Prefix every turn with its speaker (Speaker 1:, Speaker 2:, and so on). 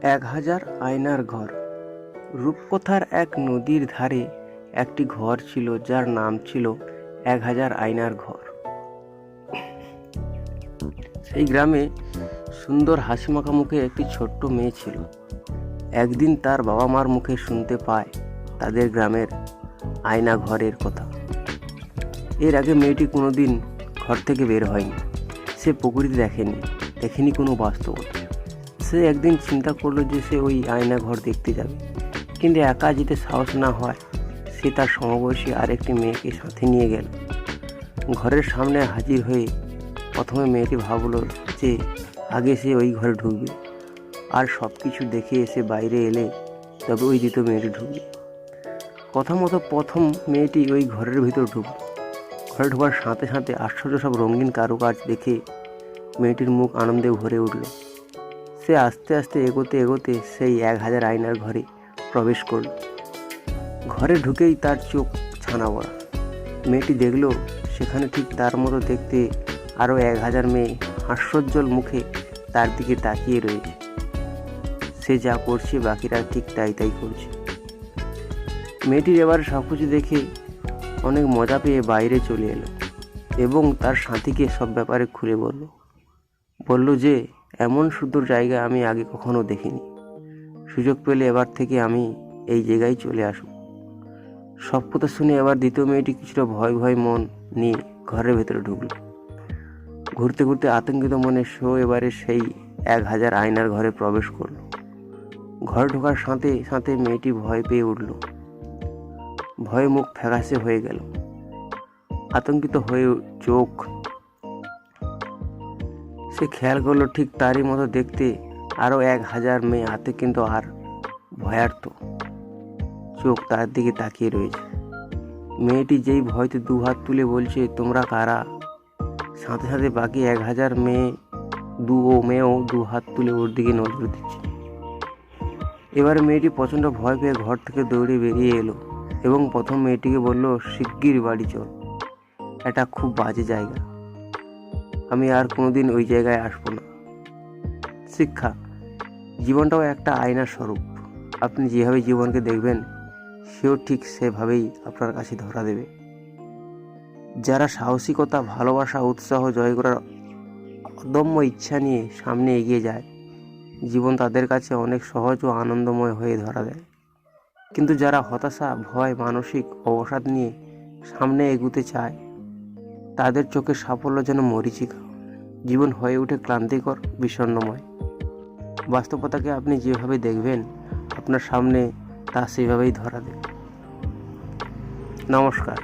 Speaker 1: 1000 আয়নার ঘর। রূপকথার এক নদীর ধারে একটি ঘর ছিল, যার নাম ছিল 1000 আয়নার ঘর। সেই গ্রামে সুন্দর হাসিমাখা মুখে একটি ছোট্ট মেয়ে ছিল। একদিন তার বাবা মার মুখে শুনতে পায় তাদের গ্রামের আয়না ঘরের কথা। এর আগে মেয়েটি কোনোদিন ঘর থেকে বের হয়নি। সে প্রকৃতি দেখেনি কোনো বাস্তবতা। সে একদিন চিন্তা করলো যে সে ওই আয়না ঘর দেখতে যাবে, কিন্তু একা যেতে সাহস না হয় সে তার সমবয়সী আরেকটি মেয়েকে সাথে নিয়ে গেল। ঘরের সামনে হাজির হয়ে প্রথমে মেয়েটি ভাবলো যে আগে সে ওই ঘরে ঢুকবে, আর সব কিছু দেখে এসে বাইরে এলে তবে ওই দ্বিতীয় মেয়েটি ঢুকবে। কথা মতো প্রথম মেয়েটি ওই ঘরের ভিতর ঢুকল। ঘরে ঢোকার সাথে সাথে আশ্চর্য সব রঙিন কারুকাজ দেখে মেয়েটির মুখ আনন্দে ভরে উঠল। সে আস্তে আস্তে এগোতে সেই 1000 আয়নার ঘরে প্রবেশ করল। ঘরে ঢুকেই তার চোখ ছানা বড়া। মেয়েটি দেখল সেখানে ঠিক তার মতো দেখতে আরও 1000 মেয়ে হাস্যোজ্জ্বল মুখে তার দিকে তাকিয়ে রয়েছে। সে যা করছে বাকিরা ঠিক তাই করছে। মেয়েটির এবার সব কিছু দেখে অনেক মজা পেয়ে বাইরে চলে এলো এবং তার সাথীকে সব ব্যাপারে খুলে বলল যে এমন সুন্দর জায়গা আমি আগে কখনো দেখিনি। সুযোগ পেলে এবার থেকে আমি এই জায়গায় চলে আসব। সব কথা শুনে এবার দ্বিতীয় মেয়েটি কিছুটা ভয় মন নিয়ে ঘরের ভেতরে ঢুকল। ঘুরতে ঘুরতে আতঙ্কিত মনে সেও এবারে সেই 1000 আয়নার ঘরে প্রবেশ করল। ঘরে ঢোকার সাথে সাথে মেয়েটি ভয় পেয়ে উঠল। ভয়ে মুখ ফ্যাকাশে হয়ে গেল, আতঙ্কিত হয়ে চোখ। সে খেয়াল করলো ঠিক তারই মতো দেখতে আরও 1000 মেয়ে, হাতে কিন্তু আর ভয়ার্ত চোখ তার দিকে তাকিয়ে রয়েছে। মেয়েটি যেই ভয়তে 2 হাত তুলে বলছে তোমরা কারা, সাথে সাথে বাকি 1000 মেয়েও 2 হাত তুলে ওর দিকে নজর দিচ্ছে। এবার মেয়েটি প্রচণ্ড ভয় পেয়ে ঘর থেকে দৌড়ে বেরিয়ে এলো এবং প্রথম মেয়েটিকে বলল শিগগির বাড়ি চল, এটা খুব বাজে জায়গা, আমি আর কোনোদিন ওই জায়গায় আসবো না। শিক্ষা: জীবনটাও একটা আয়নার স্বরূপ। আপনি যেভাবে জীবনকে দেখবেন সেও ঠিক সেভাবেই আপনার কাছে ধরা দেবে। যারা সাহসিকতা, ভালোবাসা, উৎসাহ জয় করার অদম্য ইচ্ছা নিয়ে সামনে এগিয়ে যায়, জীবন তাদের কাছে অনেক সহজ ও আনন্দময় হয়ে ধরা দেয়। কিন্তু যারা হতাশা, ভয়, মানসিক অবসাদ নিয়ে সামনে এগুতে চায়, তাদের চোখে সাফল্য যেন মরীচিকা। জীবন হয়ে ওঠে ক্লান্তিকর, বিষণ্ণময়। বাস্তবতাকে আপনি যেভাবে দেখবেন আপনার সামনে তা সেভাবেই ধরা দেবে। নমস্কার।